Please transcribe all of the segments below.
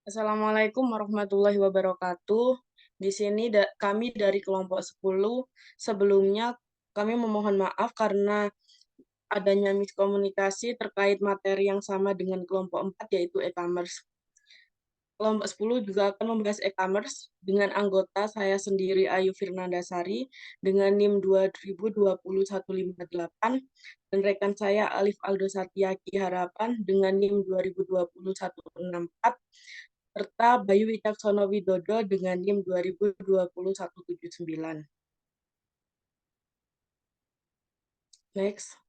Assalamualaikum warahmatullahi wabarakatuh. Di sini kami dari kelompok 10. Sebelumnya kami memohon maaf karena adanya miskomunikasi terkait materi yang sama dengan kelompok 4 yaitu e-commerce. Kelompok 10 juga akan membahas e-commerce dengan anggota saya sendiri Ayu Firnandasari dengan NIM 2020-158 dan rekan saya Alif Aldo Satyaki Harapan dengan NIM 2020-164 serta Bayu Wicaksono Widodo dengan NIM 2020-179. Next.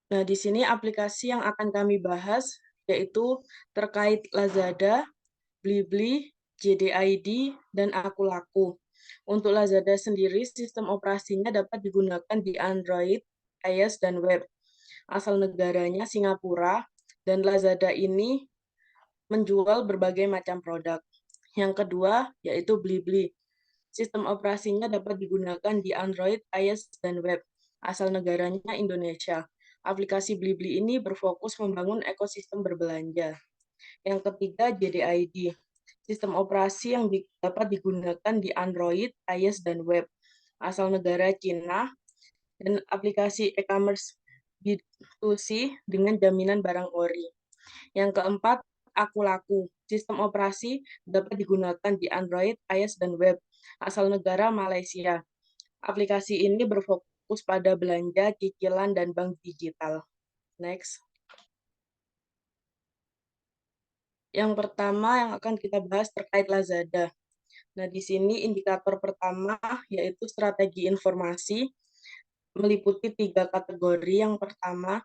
Nah, di sini aplikasi yang akan kami bahas yaitu terkait Lazada, Blibli, JDID, dan Aku-Laku. Untuk Lazada sendiri, sistem operasinya dapat digunakan di Android, iOS, dan web. Asal negaranya Singapura, dan Lazada ini menjual berbagai macam produk. Yang kedua, yaitu Blibli. Sistem operasinya dapat digunakan di Android, iOS, dan web. Asal negaranya Indonesia. Aplikasi Blibli ini berfokus membangun ekosistem berbelanja. Yang ketiga, JDID. Sistem operasi yang dapat digunakan di Android, iOS, dan web. Asal negara Cina, dan aplikasi e-commerce B2C dengan jaminan barang ori. Yang keempat, Aku-Laku. Sistem operasi dapat digunakan di Android, iOS, dan web. Asal negara Malaysia. Aplikasi ini berfokus pada belanja, cicilan, dan bank digital. Next. Yang pertama yang akan kita bahas terkait Lazada. Nah, di sini indikator pertama yaitu strategi informasi, meliputi 3 kategori. Yang pertama,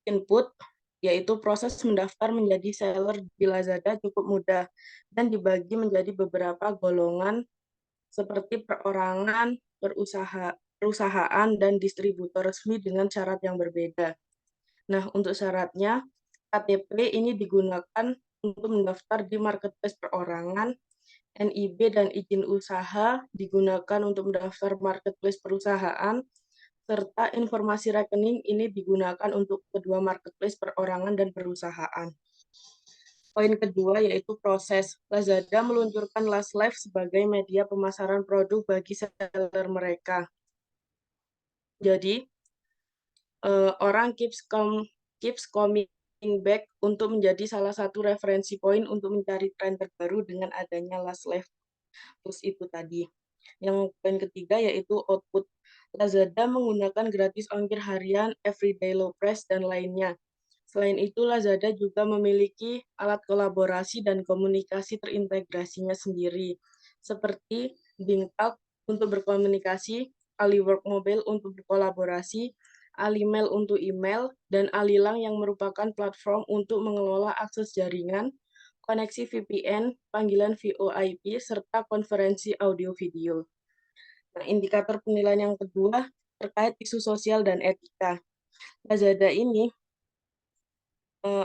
input, yaitu proses mendaftar menjadi seller di Lazada cukup mudah dan dibagi menjadi beberapa golongan seperti perorangan, perusahaan, dan distributor resmi dengan syarat yang berbeda. Nah, untuk syaratnya, KTP ini digunakan untuk mendaftar di marketplace perorangan, NIB dan izin usaha digunakan untuk mendaftar marketplace perusahaan, serta informasi rekening ini digunakan untuk kedua marketplace perorangan dan perusahaan. Poin kedua yaitu proses. Lazada meluncurkan Last Live sebagai media pemasaran produk bagi seller mereka. Jadi, orang keeps coming back untuk menjadi salah satu referensi poin untuk mencari tren terbaru dengan adanya Last Live Plus itu tadi. Yang poin ketiga yaitu output. Lazada menggunakan gratis ongkir harian, everyday low price, dan lainnya. Selain itu, Lazada juga memiliki alat kolaborasi dan komunikasi terintegrasinya sendiri, seperti BingTalk untuk berkomunikasi, AliWork Mobile untuk berkolaborasi, Alimail untuk email, dan Alilang yang merupakan platform untuk mengelola akses jaringan, koneksi VPN, panggilan VoIP, serta konferensi audio-video. Nah, indikator penilaian yang kedua terkait isu sosial dan etika. Lazada ini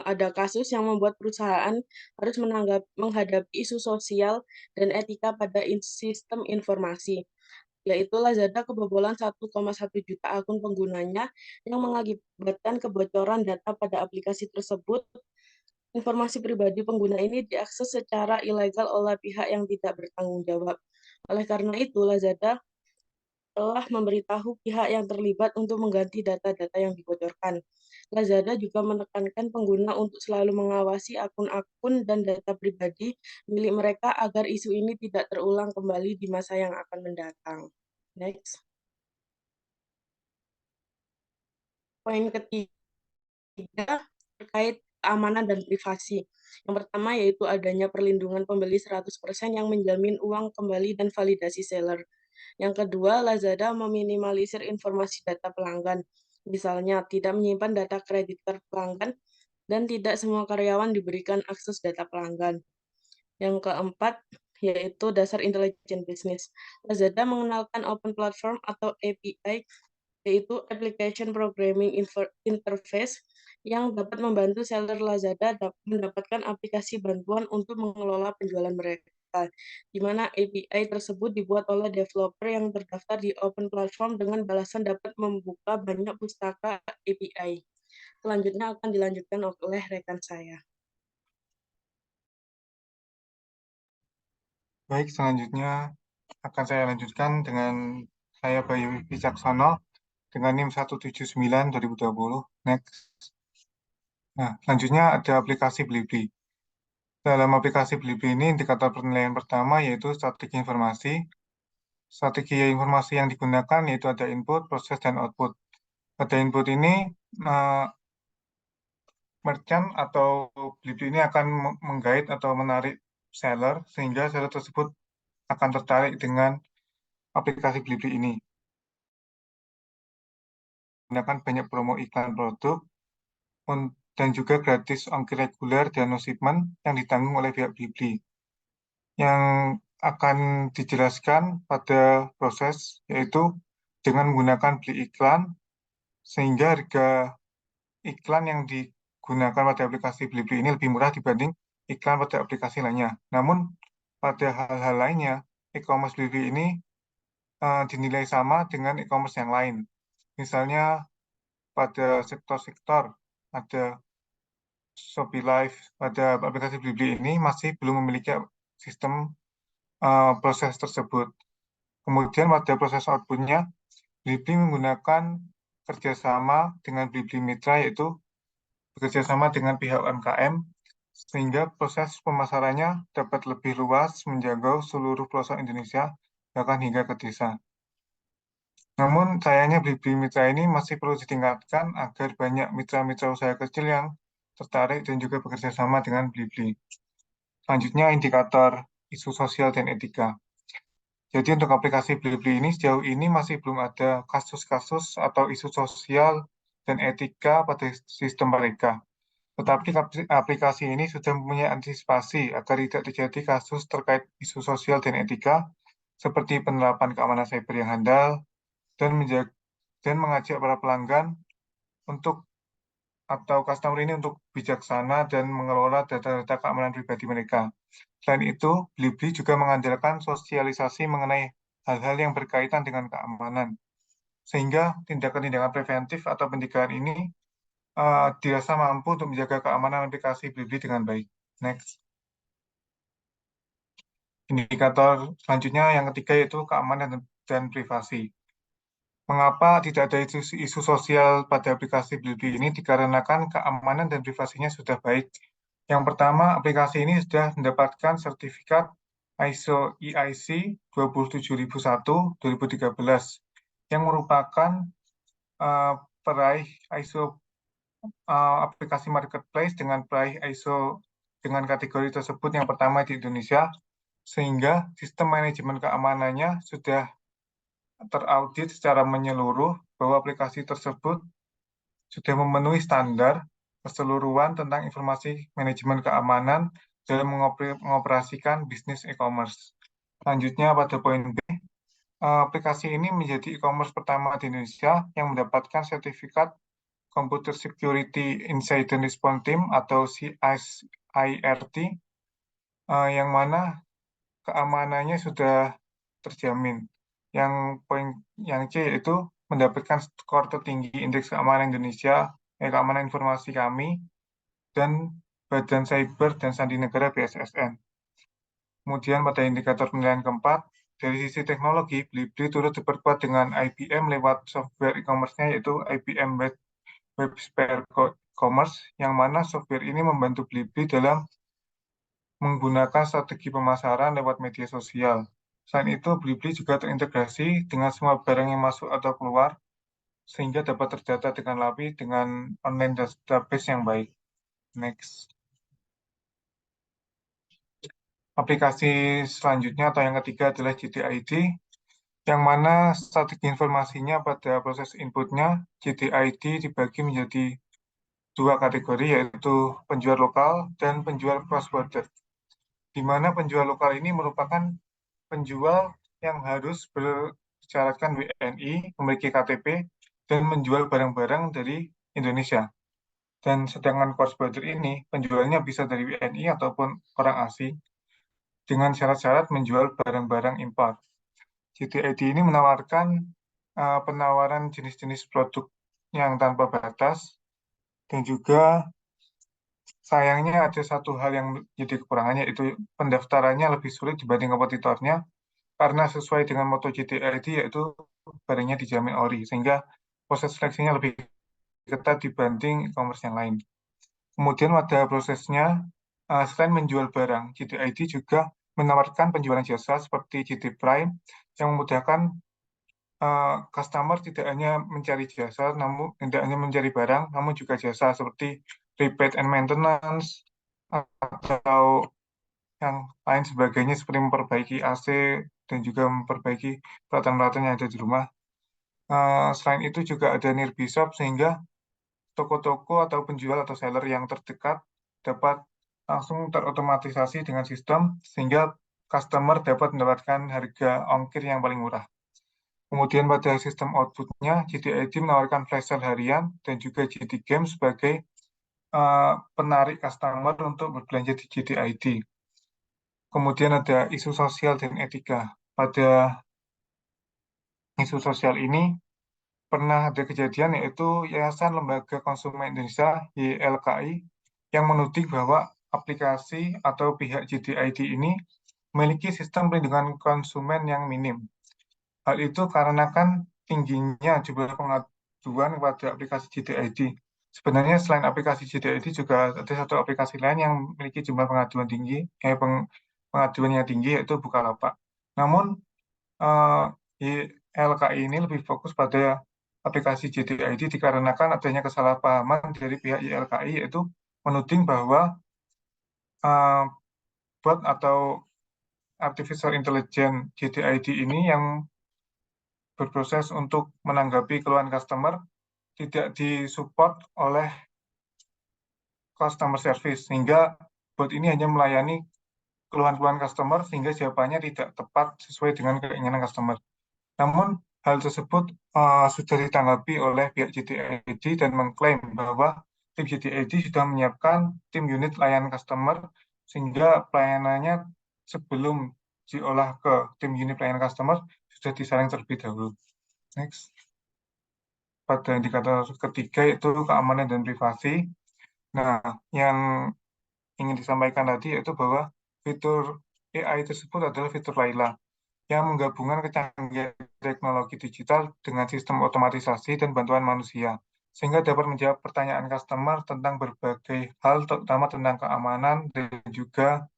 ada kasus yang membuat perusahaan harus menghadapi isu sosial dan etika pada sistem informasi, yaitu Lazada kebobolan 1,1 juta akun penggunanya yang mengakibatkan kebocoran data pada aplikasi tersebut. Informasi pribadi pengguna ini diakses secara ilegal oleh pihak yang tidak bertanggung jawab. Oleh karena itu, Lazada telah memberitahu pihak yang terlibat untuk mengganti data-data yang dibocorkan. Lazada juga menekankan pengguna untuk selalu mengawasi akun-akun dan data pribadi milik mereka agar isu ini tidak terulang kembali di masa yang akan mendatang. Next. Poin ketiga terkait keamanan dan privasi. Yang pertama yaitu adanya perlindungan pembeli 100% yang menjamin uang kembali dan validasi seller. Yang kedua, Lazada meminimalisir informasi data pelanggan. Misalnya, tidak menyimpan data kredit card pelanggan dan tidak semua karyawan diberikan akses data pelanggan. Yang keempat, yaitu dasar intelijen bisnis. Lazada mengenalkan Open Platform atau API, yaitu Application Programming Interface, yang dapat membantu seller Lazada mendapatkan aplikasi bantuan untuk mengelola penjualan mereka, di mana API tersebut dibuat oleh developer yang terdaftar di Open Platform dengan balasan dapat membuka banyak pustaka API. Selanjutnya akan dilanjutkan oleh rekan saya. Baik, selanjutnya akan saya lanjutkan dengan saya Bayu Wicaksono dengan NIM 179 2020. Next. Nah, selanjutnya ada aplikasi Blibli. Dalam aplikasi Blibli ini, indikator penilaian pertama yaitu strategi informasi. Strategi informasi yang digunakan yaitu ada input, proses, dan output. Pada input ini, eh, merchant atau Blibli ini akan menggait atau menarik seller, sehingga seller tersebut akan tertarik dengan aplikasi Blibli ini. Menggunakan banyak promo iklan produk, dan juga gratis ongkir reguler dan no shipment yang ditanggung oleh pihak Blibli. Yang akan dijelaskan pada proses, yaitu dengan menggunakan beli iklan, sehingga harga iklan yang digunakan pada aplikasi Blibli ini lebih murah dibanding iklan pada aplikasi lainnya. Namun, pada hal-hal lainnya, e-commerce Blibli ini dinilai sama dengan e-commerce yang lain. Misalnya, pada sektor-sektor, ada Shopee Live, pada aplikasi Blibli ini masih belum memiliki sistem proses tersebut. Kemudian pada proses outputnya, Blibli menggunakan kerjasama dengan Blibli Mitra, yaitu bekerjasama dengan pihak UMKM, sehingga proses pemasarannya dapat lebih luas menjangkau seluruh pelosok Indonesia, bahkan hingga ke desa. Namun sayangnya Blibli Mitra ini masih perlu ditingkatkan agar banyak mitra-mitra usaha kecil yang tertarik dan juga bekerja sama dengan Blibli. Selanjutnya indikator isu sosial dan etika. Jadi untuk aplikasi Blibli ini sejauh ini masih belum ada kasus-kasus atau isu sosial dan etika pada sistem mereka. Tetapi aplikasi ini sudah mempunyai antisipasi agar tidak terjadi kasus terkait isu sosial dan etika seperti penerapan keamanan cyber yang handal dan mengajak para pelanggan untuk atau customer ini untuk bijaksana dan mengelola data-data keamanan pribadi mereka. Selain itu, Blibli juga mengandalkan sosialisasi mengenai hal-hal yang berkaitan dengan keamanan, sehingga tindakan-tindakan preventif atau pencegahan ini dirasa mampu untuk menjaga keamanan aplikasi Blibli dengan baik. Next. Indikator selanjutnya yang ketiga yaitu keamanan dan privasi. Mengapa tidak ada isu sosial pada aplikasi Blibli ini? Dikarenakan keamanan dan privasinya sudah baik. Yang pertama, aplikasi ini sudah mendapatkan sertifikat ISO EIC 27001-2013 yang merupakan peraih ISO aplikasi marketplace dengan peraih ISO dengan kategori tersebut yang pertama di Indonesia, sehingga sistem manajemen keamanannya sudah teraudit secara menyeluruh bahwa aplikasi tersebut sudah memenuhi standar keseluruhan tentang informasi manajemen keamanan dalam mengoperasikan bisnis e-commerce. Selanjutnya pada poin B, aplikasi ini menjadi e-commerce pertama di Indonesia yang mendapatkan sertifikat Computer Security Incident Response Team atau CSIRT, yang mana keamanannya sudah terjamin. Yang poin yang C yaitu mendapatkan skor tertinggi Indeks Keamanan Indonesia, Keamanan Informasi kami, dan Badan Cyber dan Sandi Negara BSSN. Kemudian pada indikator penilaian keempat, dari sisi teknologi, Blibli turut diperkuat dengan IBM lewat software e-commerce-nya yaitu IBM Web Sphere Commerce, yang mana software ini membantu Blibli dalam menggunakan strategi pemasaran lewat media sosial. Selain itu, Blibli juga terintegrasi dengan semua barang yang masuk atau keluar, sehingga dapat terdata dengan rapi dengan online database yang baik. Next. Aplikasi selanjutnya atau yang ketiga adalah GTID, yang mana strategi informasinya pada proses inputnya, GTID dibagi menjadi dua kategori, yaitu penjual lokal dan penjual cross-border. Di mana penjual lokal ini merupakan penjual yang harus bersyaratkan WNI, memiliki KTP, dan menjual barang-barang dari Indonesia. Dan sedangkan cross-border ini, penjualnya bisa dari WNI ataupun orang asing, dengan syarat-syarat menjual barang-barang impor. GTID ini menawarkan penawaran jenis-jenis produk yang tanpa batas, dan juga sayangnya ada satu hal yang jadi kekurangannya, itu pendaftarannya lebih sulit dibanding kompetitornya karena sesuai dengan moto GTID yaitu barangnya dijamin ori, sehingga proses seleksinya lebih ketat dibanding e-commerce yang lain. Kemudian pada prosesnya, selain menjual barang, GTID juga menawarkan penjualan jasa seperti GT Prime yang memudahkan customer tidak hanya mencari jasa, namun tidak hanya mencari barang, namun juga jasa seperti repair and maintenance atau yang lain sebagainya seperti memperbaiki AC dan juga memperbaiki peralatan-peralatan yang ada di rumah. Selain itu juga ada nearby shop sehingga toko-toko atau penjual atau seller yang terdekat dapat langsung terotomatisasi dengan sistem sehingga customer dapat mendapatkan harga ongkir yang paling murah. Kemudian pada sistem outputnya, GTID menawarkan flash sale harian dan juga GT Game sebagai penarik customer untuk berbelanja di GTID. Kemudian ada isu sosial dan etika. Pada isu sosial ini pernah ada kejadian yaitu Yayasan Lembaga Konsumen Indonesia YLKI yang menuding bahwa aplikasi atau pihak GTID ini memiliki sistem perlindungan konsumen yang minim. Hal itu karena kan tingginya jumlah pengaduan kepada aplikasi GTID. Sebenarnya selain aplikasi GTID juga ada satu aplikasi lain yang memiliki jumlah pengaduan tinggi, pengaduan yang tinggi yaitu Bukalapak. Namun YLKI ini lebih fokus pada aplikasi GTID dikarenakan adanya kesalahpahaman dari pihak YLKI yaitu menuding bahwa uh, bot atau artificial intelligence GTID ini yang berproses untuk menanggapi keluhan customer tidak disupport oleh customer service sehingga bot ini hanya melayani keluhan-keluhan customer sehingga jawabannya tidak tepat sesuai dengan keinginan customer. Namun hal tersebut sudah ditanggapi oleh pihak GTID dan mengklaim bahwa tim GTID sudah menyiapkan tim unit layanan customer sehingga pelayanannya sebelum diolah ke tim unit layanan customer sudah disaring terlebih dahulu. Next. Pada indikator ketiga yaitu keamanan dan privasi. Nah, yang ingin disampaikan tadi yaitu bahwa fitur AI tersebut adalah fitur Laila yang menggabungkan kecanggihan teknologi digital dengan sistem otomatisasi dan bantuan manusia, sehingga dapat menjawab pertanyaan customer tentang berbagai hal, terutama tentang keamanan dan juga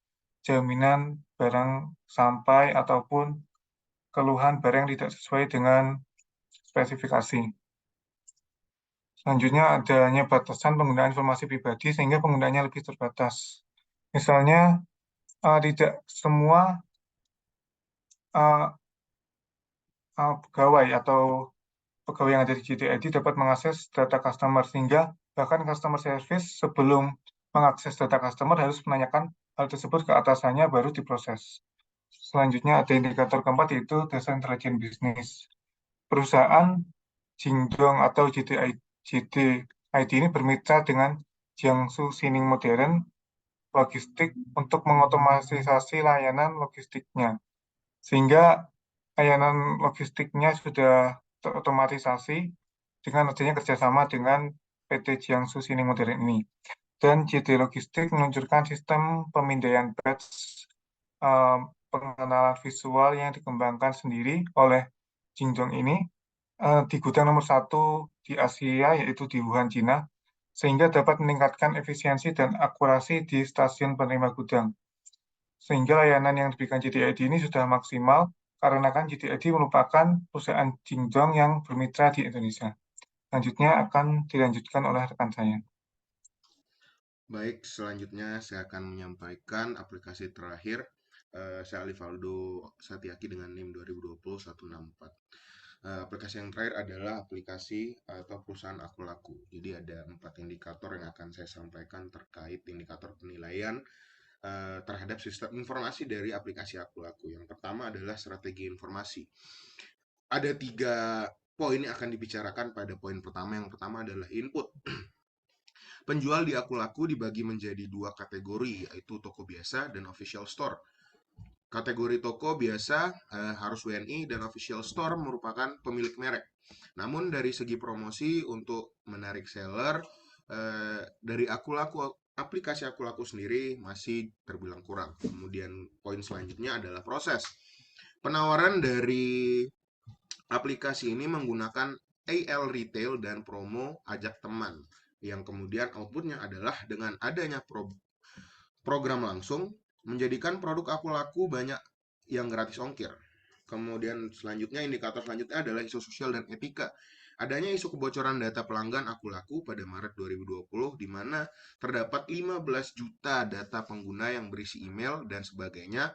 jaminan barang sampai ataupun keluhan barang yang tidak sesuai dengan spesifikasi. Selanjutnya adanya batasan penggunaan informasi pribadi sehingga penggunaannya lebih terbatas. Misalnya, tidak semua uh, pegawai atau pegawai yang ada di GTID dapat mengakses data customer sehingga bahkan customer service sebelum mengakses data customer harus menanyakan hal tersebut ke atasannya baru diproses. Selanjutnya ada indikator keempat yaitu data intelijen bisnis. Perusahaan Jingdong atau GTID ini bermitra dengan Jiangsu Sining Modern Logistik untuk mengotomatisasi layanan logistiknya. Sehingga layanan logistiknya sudah terotomatisasi dengan adanya kerjasama dengan PT Jiangsu Sining Modern ini. Dan JD Logistik meluncurkan sistem pemindaian batch pengenalan visual yang dikembangkan sendiri oleh Jingdong ini di gudang nomor 1 di Asia, yaitu di Wuhan, Cina, sehingga dapat meningkatkan efisiensi dan akurasi di stasiun penerima gudang. Sehingga layanan yang diberikan GTID ini sudah maksimal, karena kan GTID merupakan perusahaan Jingdong yang bermitra di Indonesia. Selanjutnya akan dilanjutkan oleh rekan saya. Baik, selanjutnya saya akan menyampaikan aplikasi terakhir. Saya Alivaldo Satiaki dengan NIM 2020-164. Aplikasi yang terakhir adalah aplikasi atau perusahaan Aku Laku. Jadi ada 4 indikator yang akan saya sampaikan terkait indikator penilaian terhadap sistem informasi dari aplikasi Aku Laku. Yang pertama adalah strategi informasi. Ada 3 poin yang akan dibicarakan pada poin pertama. Yang pertama adalah input. Penjual di Aku Laku dibagi menjadi 2 kategori, yaitu toko biasa dan official store. Kategori toko biasa harus WNI dan official store merupakan pemilik merek. Namun dari segi promosi untuk menarik seller dari Aku Laku aplikasi Aku Laku sendiri masih terbilang kurang. Kemudian poin selanjutnya adalah proses. Penawaran dari aplikasi ini menggunakan AL retail dan promo ajak teman, yang kemudian outputnya adalah dengan adanya program langsung menjadikan produk Aku Laku banyak yang gratis ongkir. Kemudian selanjutnya, indikator selanjutnya adalah isu sosial dan etika. Adanya isu kebocoran data pelanggan Aku Laku pada Maret 2020, di mana terdapat 15 juta data pengguna yang berisi email dan sebagainya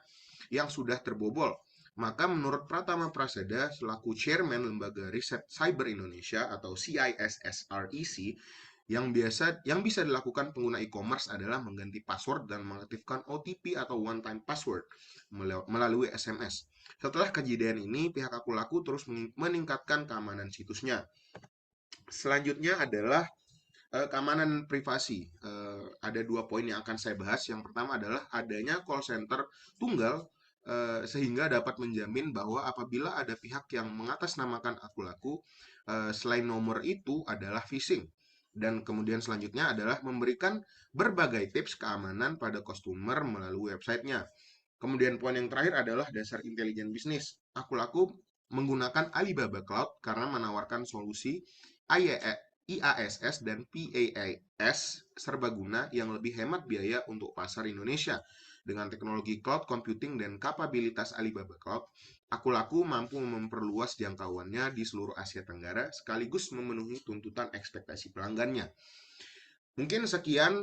yang sudah terbobol. Maka menurut Pratama Prasada selaku Chairman Lembaga Riset Cyber Indonesia atau CISSREC, yang bisa dilakukan pengguna e-commerce adalah mengganti password dan mengaktifkan OTP atau one time password melalui SMS. Setelah kejadian ini, pihak Aku Laku terus meningkatkan keamanan situsnya. Selanjutnya adalah keamanan privasi. Ada 2 poin yang akan saya bahas. Yang pertama adalah adanya call center tunggal, sehingga dapat menjamin bahwa apabila ada pihak yang mengatasnamakan Aku Laku, selain nomor itu adalah phishing. Dan kemudian selanjutnya adalah memberikan berbagai tips keamanan pada customer melalui websitenya. Kemudian poin yang terakhir adalah dasar intelijen bisnis. Aku Laku menggunakan Alibaba Cloud karena menawarkan solusi IaaS dan PaaS serbaguna yang lebih hemat biaya untuk pasar Indonesia. Dengan teknologi cloud computing dan kapabilitas Alibaba Cloud, Aku Laku mampu memperluas jangkauannya di seluruh Asia Tenggara sekaligus memenuhi tuntutan ekspektasi pelanggannya. Mungkin sekian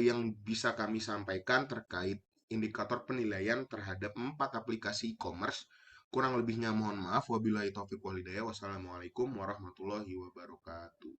yang bisa kami sampaikan terkait indikator penilaian terhadap 4 aplikasi e-commerce. Kurang lebihnya mohon maaf. Wabillahi taufiq walhidayah. Wassalamualaikum warahmatullahi wabarakatuh.